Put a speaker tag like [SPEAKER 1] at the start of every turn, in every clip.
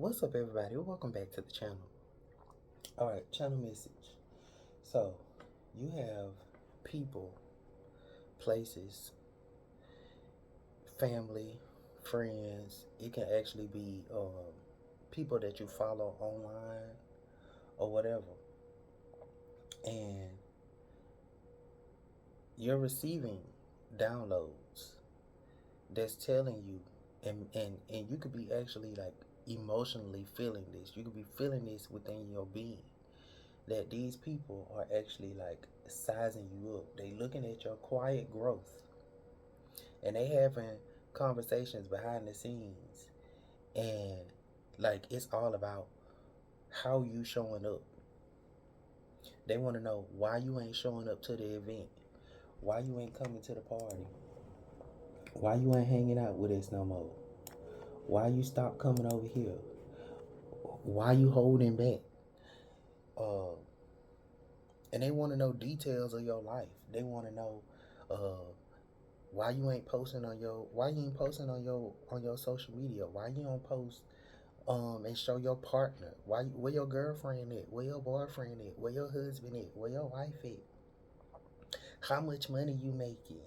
[SPEAKER 1] What's up, everybody? Welcome back to the channel. All right, channel message. So, you have people, places, family, friends. It can actually be people that you follow online or whatever, and you're receiving downloads that's telling you, and you could be actually like emotionally feeling this. You could be feeling this within your being that these people are actually like sizing you up. They looking at your quiet growth and they having conversations behind the scenes, and like it's all about how you showing up. They want to know why you ain't showing up to the event, why you ain't coming to the party, why you ain't hanging out with us no more, why you stop coming over here, why you holding back. Uh, and they want to know details of your life. They want to know uh, why you ain't posting on your social media? Why you don't post and show your partner? Where your girlfriend at? Where your boyfriend at? Where your husband at? Where your wife at? How much money you making?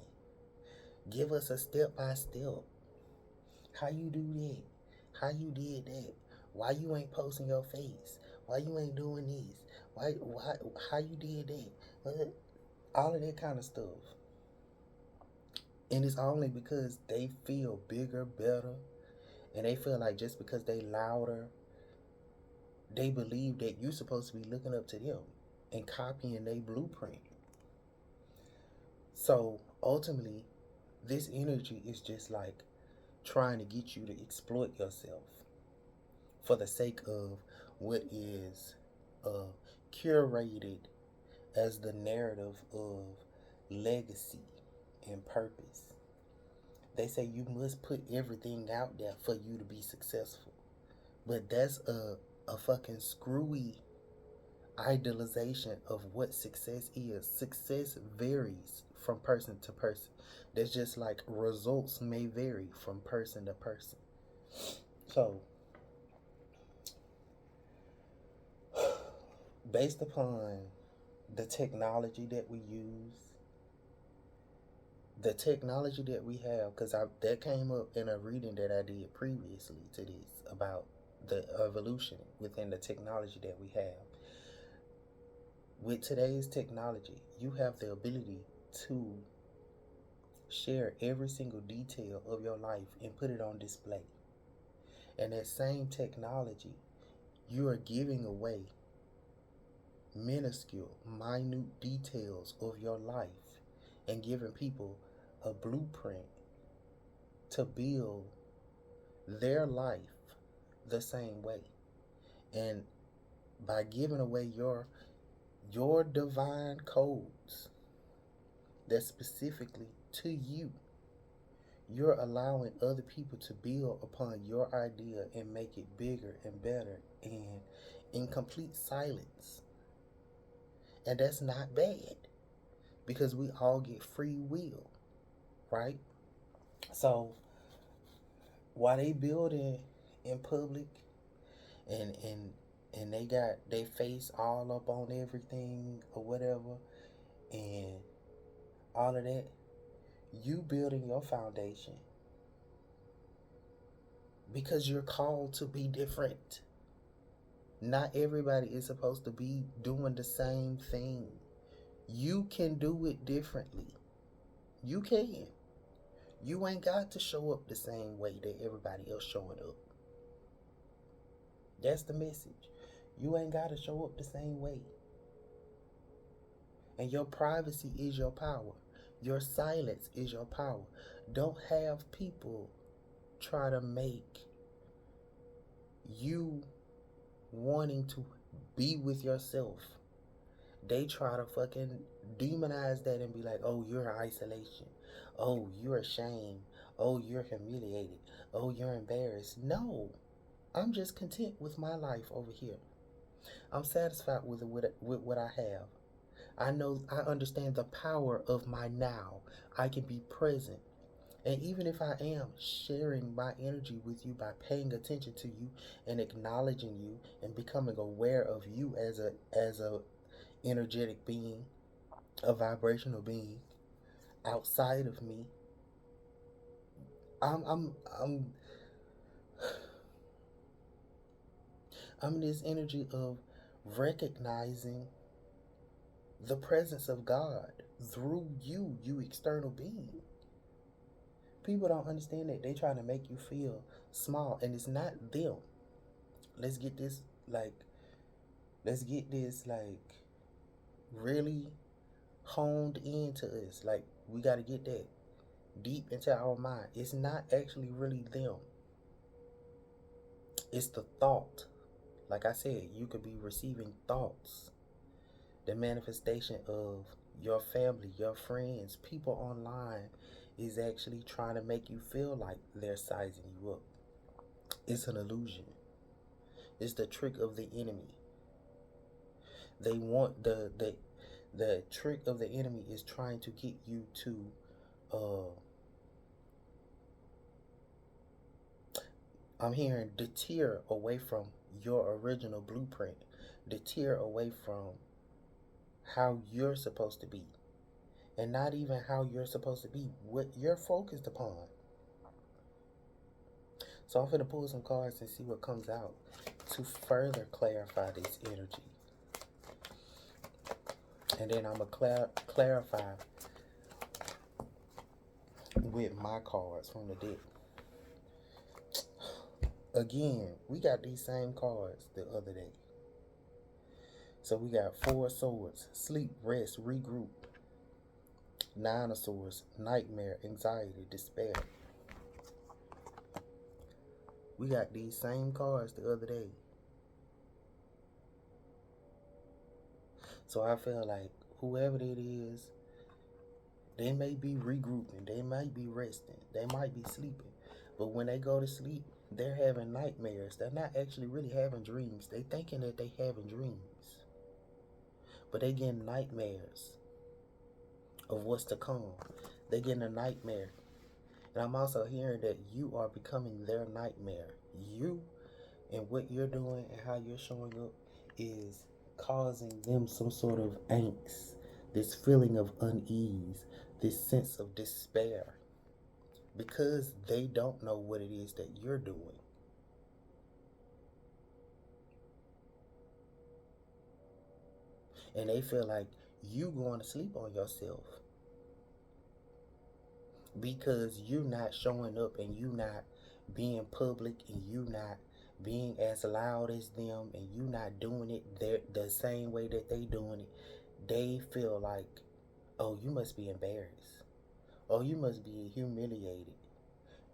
[SPEAKER 1] Give us a step by step. How you do that? How you did that? Why you ain't posting your face? Why you ain't doing this? Why how you did that? All of that kind of stuff. And it's only because they feel bigger, better, and they feel like just because they louder, they believe that you're supposed to be looking up to them and copying their blueprint. So ultimately, this energy is just like trying to get you to exploit yourself for the sake of what is uh, curated as the narrative of legacy and purpose. They say you must put everything out there for you to be successful. But that's a fucking screwy idealization of what success is. Success varies from person to person. That's just like results may vary from person to person. So, based upon the technology that we use, the technology that we have, because that came up in a reading that I did previously to this about the evolution within the technology that we have. With today's technology, you have the ability to share every single detail of your life and put it on display. And that same technology, you are giving away minuscule, minute details of your life and giving people a blueprint to build their life the same way. And by giving away your divine codes that's specifically to you, you're allowing other people to build upon your idea and make it bigger and better and in complete silence. And that's not bad because we all get free will, right? So while they building in public and they got their face all up on everything or whatever and all of that, you building your foundation because you're called to be different. Not everybody is supposed to be doing the same thing. You can do it differently. You can. You ain't got to show up the same way that everybody else showing up. That's the message. You ain't got to show up the same way. And your privacy is your power. Your silence is your power. Don't have people try to make you wanting to be with yourself. They try to fucking demonize that and be like, oh, you're in isolation. Oh, you're ashamed. Oh, you're humiliated. Oh, you're embarrassed. No, I'm just content with my life over here. I'm satisfied with what I have. I know, I understand the power of my now. I can be present And even if I am sharing my energy with you by paying attention to you and acknowledging you and becoming aware of you as a energetic being, a vibrational being outside of me, I'm I'm I'm I'm in this energy of recognizing the presence of God through you, you external being. People don't understand that. They trying to make you feel small, and it's not them. Let's get this like let's get this really honed into us. Like, we got to get that deep into our mind. It's not actually really them. It's the thought. Like I said, you could be receiving thoughts. The manifestation of your family, your friends, people online is actually trying to make you feel like they're sizing you up. It's an illusion. It's the trick of the enemy. They want the trick of the enemy is trying to get you to uh I'm hearing deter away from your original blueprint, deter away from how you're supposed to be, and not even how you're supposed to be, what you're focused upon. So I'm going to pull some cards and see what comes out to further clarify this energy. And then I'm going to clarify with my cards from the deck. Again, we got these same cards the other day. So we got 4 swords, sleep, rest, regroup. 9 of swords, nightmare, anxiety, despair. We got these same cards the other day. So I feel like whoever it is, they may be regrouping, they might be resting, they might be sleeping. But when they go to sleep, they're having nightmares. They're not actually really having dreams. They thinking that they having dreams. But they getting nightmares of what's to come. They getting a nightmare. And I'm also hearing that you are becoming their nightmare. You and what you're doing and how you're showing up is causing them some sort of angst, this feeling of unease, this sense of despair, because they don't know what it is that you're doing. And they feel like you going to sleep on yourself because you're not showing up and you not being public and you not being as loud as them and you not doing it the same way that they doing it. They feel like, oh, you must be embarrassed. Oh, you must be humiliated.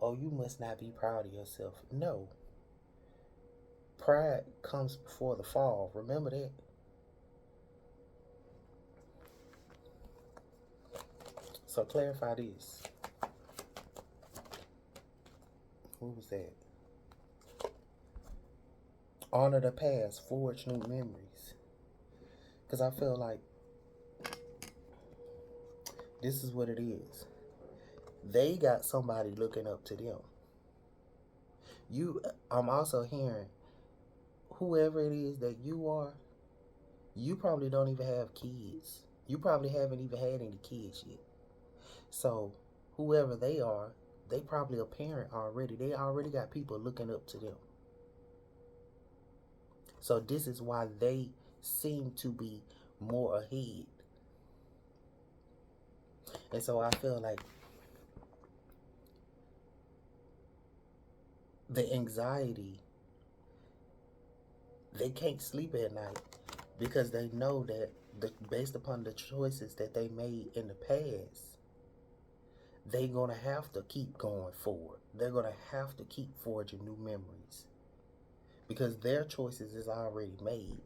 [SPEAKER 1] Oh, you must not be proud of yourself. No. Pride comes before the fall. Remember that. So clarify this. What was that? Honor the past, forge new memories. Because I feel like this is what it is. They got somebody looking up to them. I'm also hearing, whoever it is that you are, you probably don't even have kids. You probably haven't even had any kids yet. So whoever they are, they probably a parent already. They already got people looking up to them. So this is why they seem to be more ahead. And so I feel like the anxiety, they can't sleep at night because they know that based upon the choices that they made in the past, they're going to have to keep going forward. They're going to have to keep forging new memories because their choices is already made.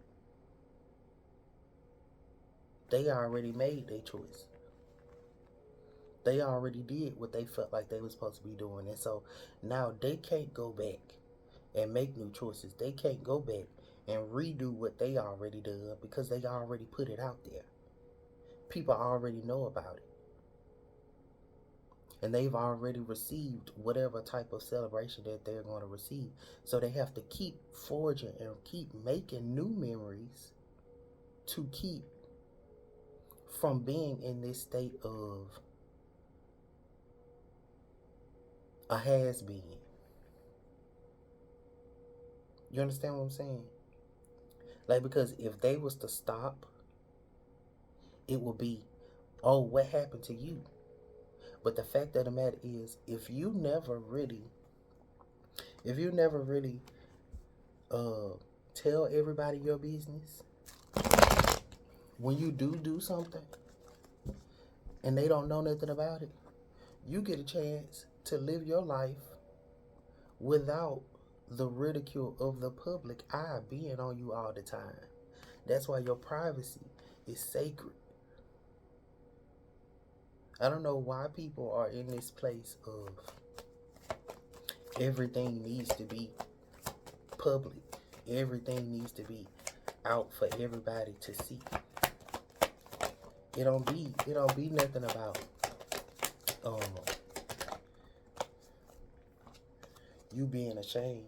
[SPEAKER 1] They already made their choice. They already did what they felt like they were supposed to be doing. And so now they can't go back and make new choices. They can't go back and redo what they already done because they already put it out there. People already know about it. And they've already received whatever type of celebration that they're going to receive. So they have to keep forging and keep making new memories to keep from being in this state of a has been. You understand what I'm saying? Like, because if they was to stop, it would be, oh, what happened to you? But the fact of the matter is, if you never really tell everybody your business, when you do something and they don't know nothing about it, you get a chance to live your life without the ridicule of the public eye being on you all the time. That's why your privacy is sacred. I don't know why people are in this place of everything needs to be public. Everything needs to be out for everybody to see. It don't be nothing about you being ashamed.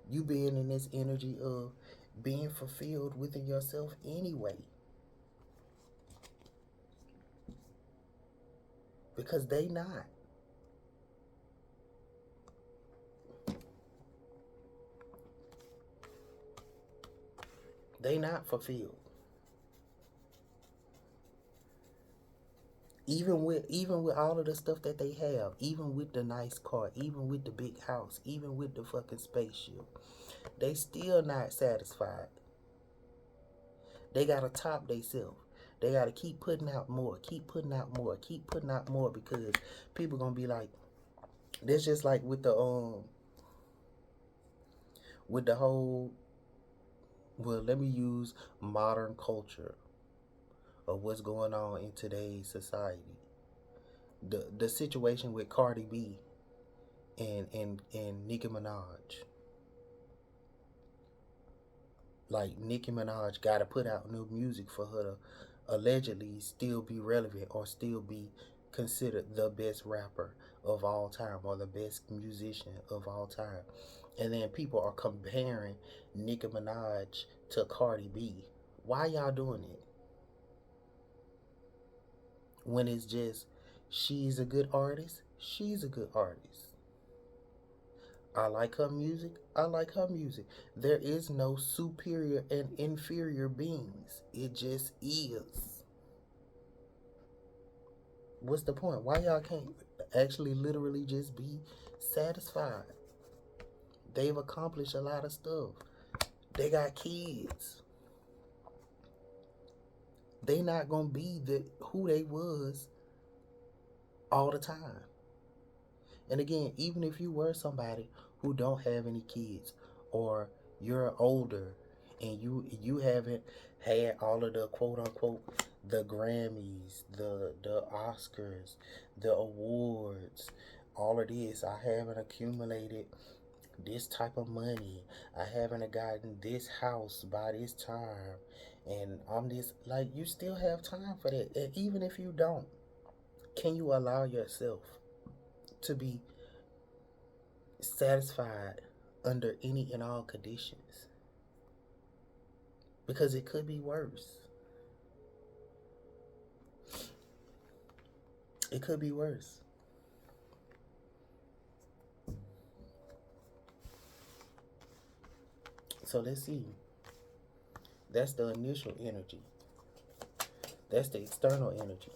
[SPEAKER 1] You being in this energy of being fulfilled within yourself anyway. Because they not. They not fulfilled. Even with all of the stuff that they have, even with the nice car, even with the big house, even with the fucking spaceship, they still not satisfied. They gotta top themselves. They gotta keep putting out more, keep putting out more, keep putting out more, because people gonna be like, that's just like with the whole, well, let me use modern culture of what's going on in today's society. The situation with Cardi B and Nicki Minaj. Like, Nicki Minaj gotta put out new music for her to allegedly still be relevant or still be considered the best rapper of all time or the best musician of all time. And then people are comparing Nicki Minaj to Cardi B. Why y'all doing it? When it's just, she's a good artist, she's a good artist. I like her music, I like her music. There is no superior and inferior beings. It just is. What's the point? Why y'all can't actually literally just be satisfied? They've accomplished a lot of stuff. They got kids. They not gonna be who they was all the time. And again, even if you were somebody who don't have any kids, or you're older and you haven't had all of the quote unquote the Grammys, the Oscars, the awards, all of this, I haven't accumulated this type of money, I haven't gotten this house by this time, and I'm this, like, you still have time for that. And even if you don't, can you allow yourself to be satisfied under any and all conditions? Because it could be worse. It could be worse. So let's see. That's the initial energy. That's the external energy.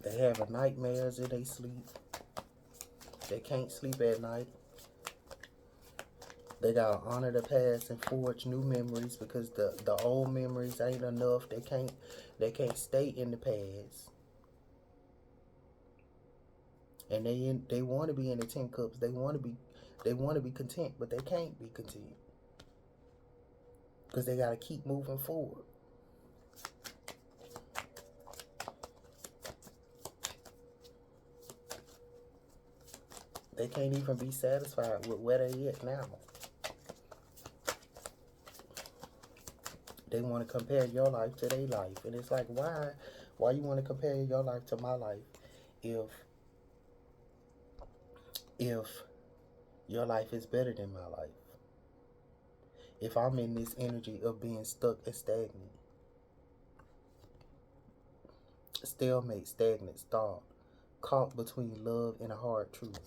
[SPEAKER 1] They have nightmares in their sleep. They can't sleep at night. They gotta honor the past and forge new memories, because the old memories ain't enough. They can't stay in the past. And they want to be in the 10 cups. They want to be content, but they can't be content because they gotta keep moving forward. They can't even be satisfied with where they at now. they want to compare your life to their life, and it's like, why you want to compare your life to my life if if your life is better than my life? If I'm in this energy of being stuck and stagnant, stalemate, stagnant, stalled, caught between love and a hard truth.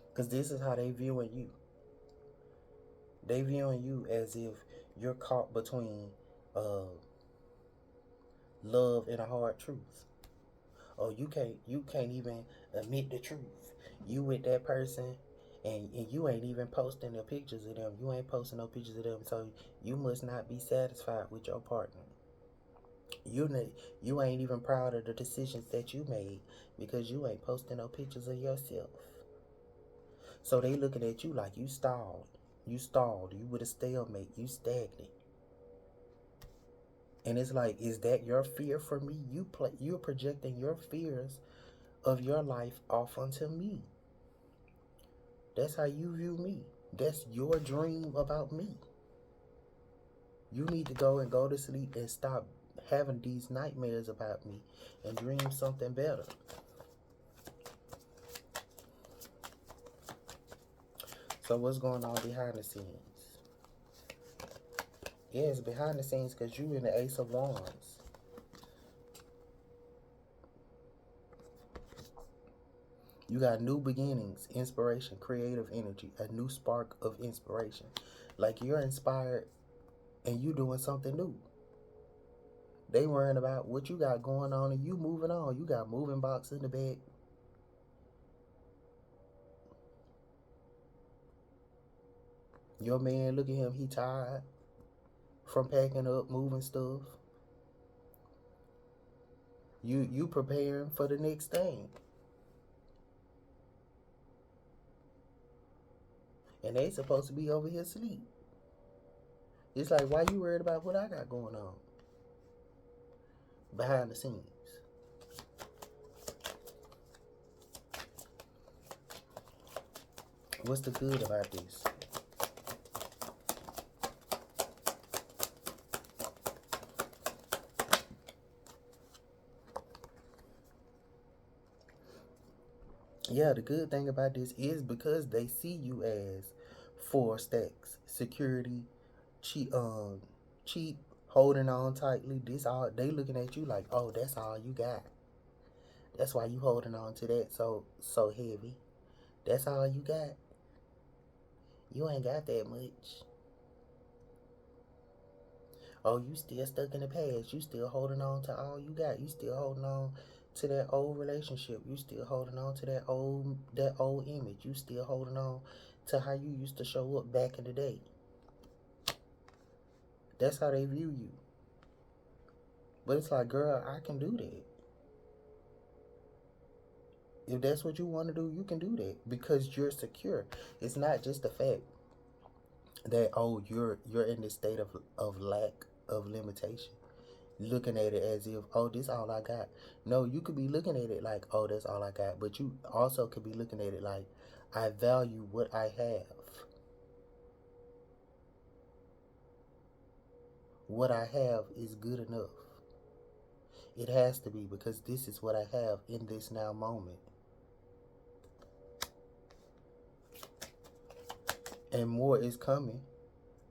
[SPEAKER 1] Because this is how they viewing you. They viewing you as if you're caught between love and a hard truth. Oh, you can't even admit the truth. You with that person, and you ain't even posting the pictures of them. You ain't posting no pictures of them, so you must not be satisfied with your partner. You ain't even proud of the decisions that you made because you ain't posting no pictures of yourself. So they looking at you like you stalled. You stalled. You with a stalemate. You stagnant. And it's like, is that your fear for me? You're projecting your fears of your life off onto me. That's how you view me. That's your dream about me. You need to go to sleep and stop having these nightmares about me and dream something better. So what's going on behind the scenes? Yeah, it's behind the scenes because you in the Ace of Wands. You got new beginnings, inspiration, creative energy, a new spark of inspiration. Like you're inspired and you doing something new. They worrying about what you got going on and you moving on. You got moving box in the bed. Your man, look at him, he tired from packing up, moving stuff. You preparing for the next thing. And they supposed to be over here asleep. It's like, why you worried about what I got going on? Behind the scenes. What's the good about this? Yeah, the good thing about this is because they see you as 4 stacks, security, cheap, holding on tightly. This all they looking at you like, oh, that's all you got. That's why you holding on to that so heavy. That's all you got. You ain't got that much. Oh, you still stuck in the past. You still holding on to all you got. You still holding on to that old relationship. You still holding on to that old image. You still holding on to how you used to show up back in the day. That's how they view you. But it's like, girl, I can do that. If that's what you want to do, you can do that because you're secure. It's not just the fact that, oh, you're in this state of lack of limitation, looking at it as if, oh, this all I got. No, you could be looking at it like, oh, that's all I got. But you also could be looking at it like, I value what I have. What I have is good enough. It has to be because this is what I have in this now moment. And more is coming.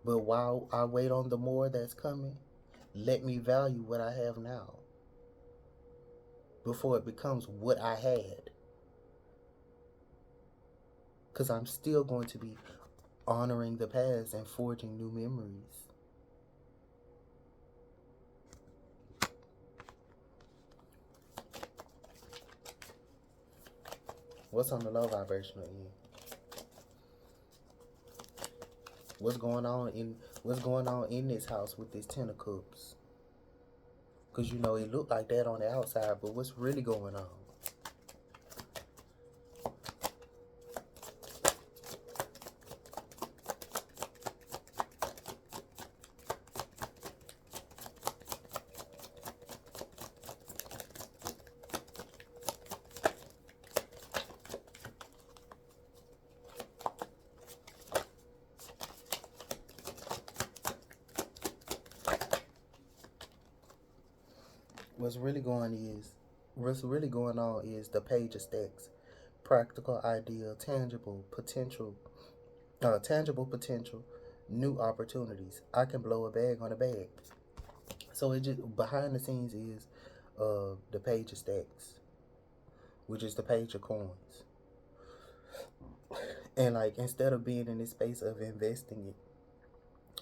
[SPEAKER 1] But while I wait on the more that's coming, let me value what I have now before it becomes what I had. Because I'm still going to be honoring the past and forging new memories. What's on the low vibrational end? What's going on in this house with this 10 of Cups? Because you know it looked like that on the outside, but what's really going on? What's really going is what's really going on is the page of stacks. Practical idea, tangible potential, new opportunities. I can blow a bag on a bag. So it just behind the scenes is the page of stacks, which is the page of coins. And like instead of being in this space of investing it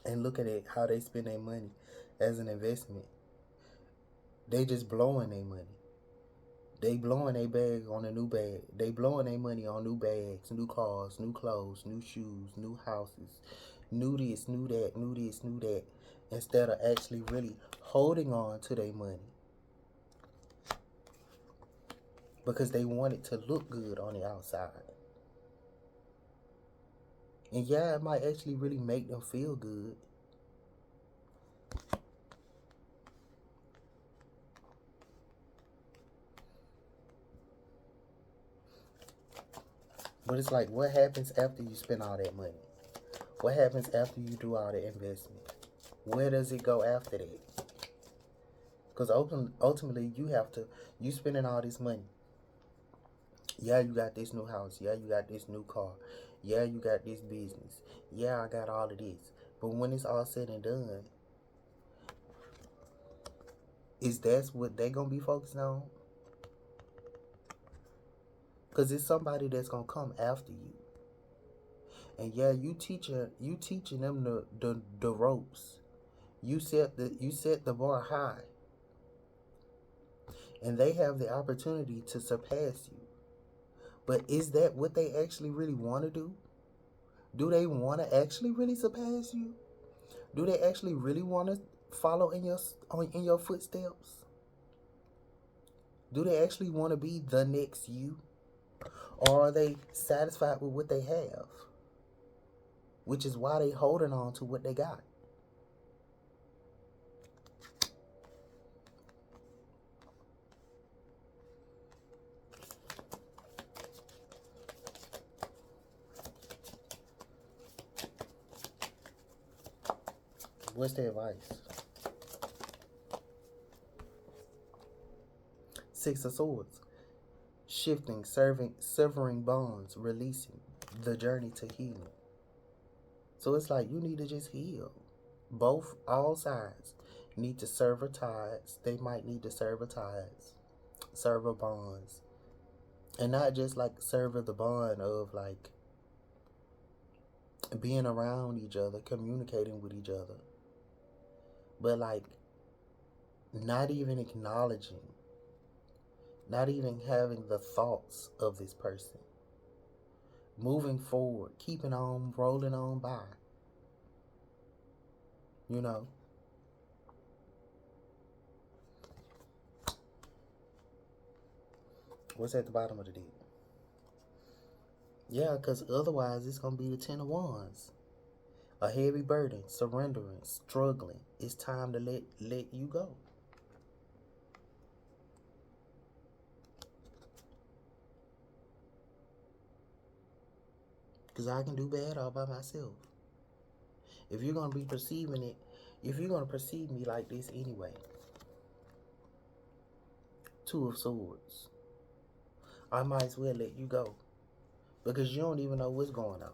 [SPEAKER 1] and looking at how they spend their money as an investment, they just blowing their money. They blowing their bag on a new bag. They blowing their money on new bags, new cars, new clothes, new shoes, new houses, new this, new that, new this, new that, instead of actually really holding on to their money because they want it to look good on the outside. And yeah, it might actually really make them feel good. But it's like, what happens after you spend all that money? What happens after you do all the investment? Where does it go after that? Because ultimately, you spending all this money. Yeah, you got this new house. Yeah, you got this new car. Yeah, you got this business. Yeah, I got all of this. But when it's all said and done, is that what they going to be focused on? Because it's somebody that's going to come after you. And yeah, you teaching them the ropes. You set the bar high. And they have the opportunity to surpass you. But is that what they actually really want to do? Do they want to actually really surpass you? Do they actually really want to follow in your footsteps? Do they actually want to be the next you? Or are they satisfied with what they have? Which is why they holding on to what they got. What's their advice? Six of Swords. Shifting, severing bonds, releasing, the journey to healing. So it's like you need to just heal. All sides need to sever ties. They might need to sever ties, sever bonds. And not just like sever the bond of like being around each other, communicating with each other, but like not even acknowledging, not even having the thoughts of this person. Moving forward, keeping on, rolling on by. You know, what's at the bottom of the deck? Yeah, because otherwise it's going to be the Ten of Wands. A heavy burden, surrendering, struggling. It's time to let you go. Because I can do bad all by myself. If you're going to be perceiving it, if you're going to perceive me like this anyway. Two of Swords. I might as well let you go. Because you don't even know what's going on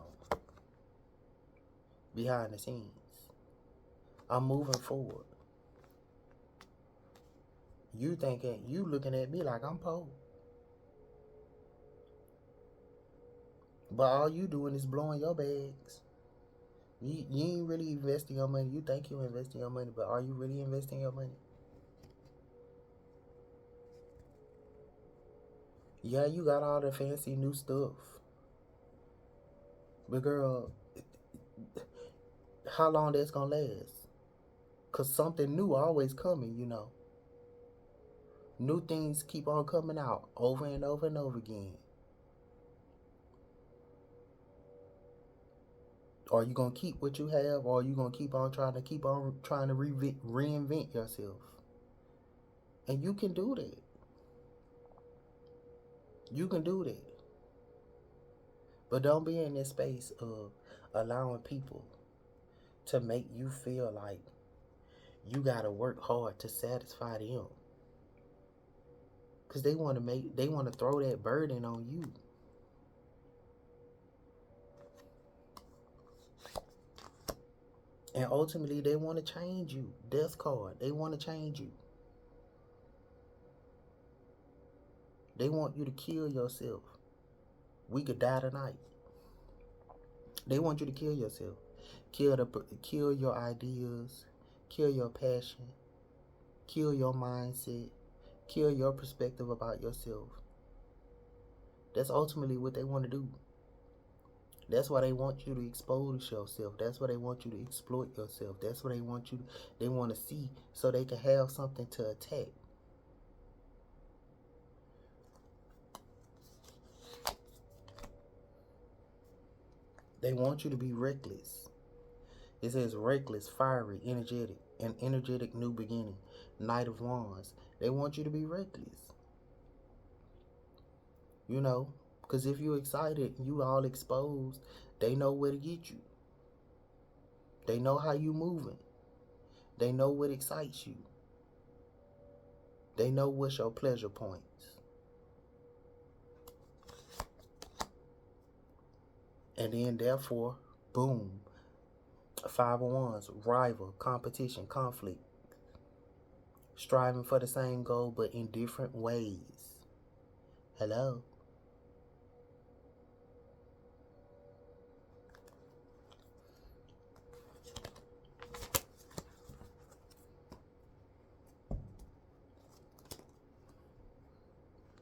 [SPEAKER 1] behind the scenes. I'm moving forward. You looking at me like I'm Poe. But all you doing is blowing your bags. You ain't really investing your money. You think you're investing your money, but are you really investing your money? Yeah, you got all the fancy new stuff. But girl, how long that's gonna last? Cause something new always coming. New things keep on coming out over and over and over again. Are you gonna keep what you have, or are you gonna keep on trying to reinvent yourself? And you can do that. You can do that. But don't be in this space of allowing people to make you feel like you gotta work hard to satisfy them. because they want to throw that burden on you. And ultimately, they want to change you. Death card. They want to change you. They want you to kill yourself. We could die tonight. They want you to kill yourself. Kill your ideas. Kill your passion. Kill your mindset. Kill your perspective about yourself. That's ultimately what they want to do. That's why they want you to expose yourself. That's why they want you to exploit yourself. That's what they want to see so they can have something to attack. They want you to be reckless. It says reckless, fiery, energetic, an energetic new beginning. Knight of Wands. They want you to be reckless. You know, because if you're excited, you all exposed, they know where to get you. They know how you moving. They know what excites you. They know what's your pleasure points. And then therefore, boom, Five of Wands, rival, competition, conflict, striving for the same goal but in different ways. Hello.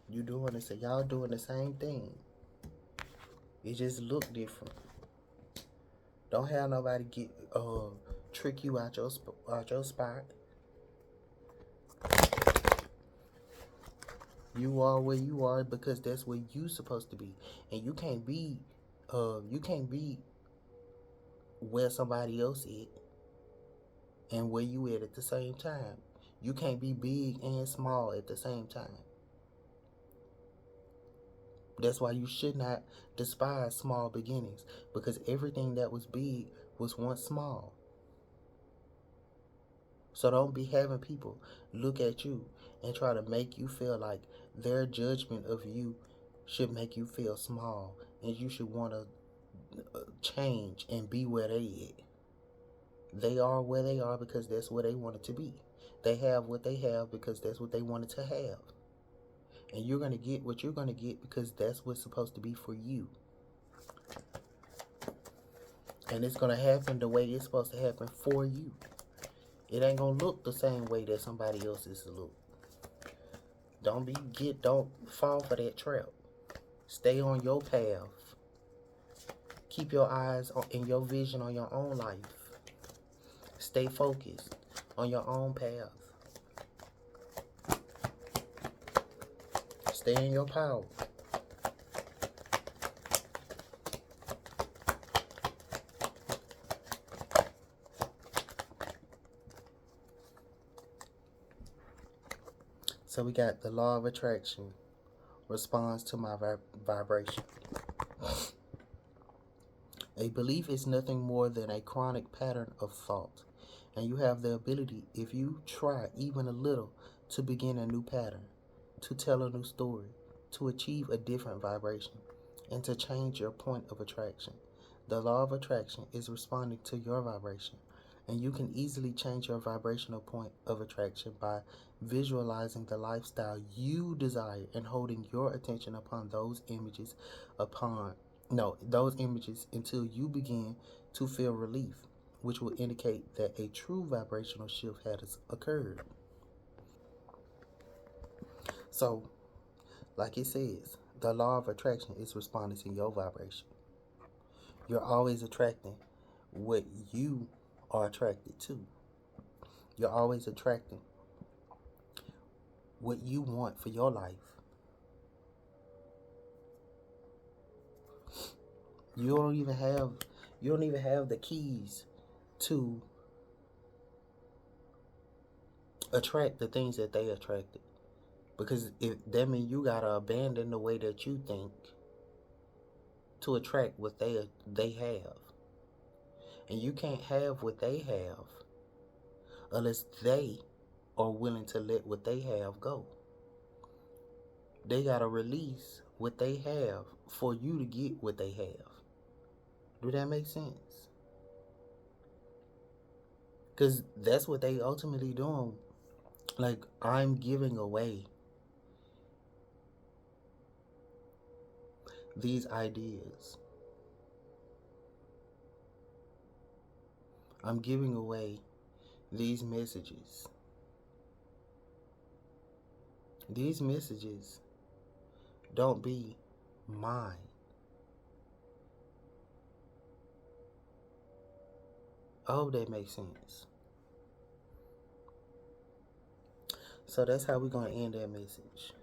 [SPEAKER 1] You doing this, y'all doing the same thing. It just look different. Don't have nobody trick you out your spot. You are where you are because that's where you supposed to be, and you can't be where somebody else is and where you at the same time. You can't be big and small at the same time. That's why you should not despise small beginnings, because everything that was big was once small. So don't be having people look at you and try to make you feel like their judgment of you should make you feel small and you should want to change and be where they at. They are where they are because that's where they wanted to be. They have what they have because that's what they wanted to have. And you're going to get what you're going to get because that's what's supposed to be for you. And it's going to happen the way it's supposed to happen for you. It ain't going to look the same way that somebody else's look. Don't fall for that trap. Stay on your path. Keep your eyes and your vision on your own life. Stay focused on your own path. Stay in your power. So we got the law of attraction responds to my vibration. A belief is nothing more than a chronic pattern of thought, and you have the ability, if you try even a little, to begin a new pattern, to tell a new story, to achieve a different vibration, and to change your point of attraction. The law of attraction is responding to your vibration, and you can easily change your vibrational point of attraction by visualizing the lifestyle you desire and holding your attention upon those images until you begin to feel relief, which will indicate that a true vibrational shift has occurred. So, like it says, the law of attraction is responding to your vibration. You're always attracting what you are attracted to. You're always attracting what you want for your life. You don't even have the keys to attract the things that they attracted. Because that means you gotta abandon the way that you think to attract what they have. And you can't have what they have unless they are willing to let what they have go. They gotta release what they have for you to get what they have. Do that make sense? Because that's what they ultimately doing. Like, I'm giving away these ideas. I'm giving away these messages. These messages don't be mine. I hope that makes sense. So that's how we're going to end that message.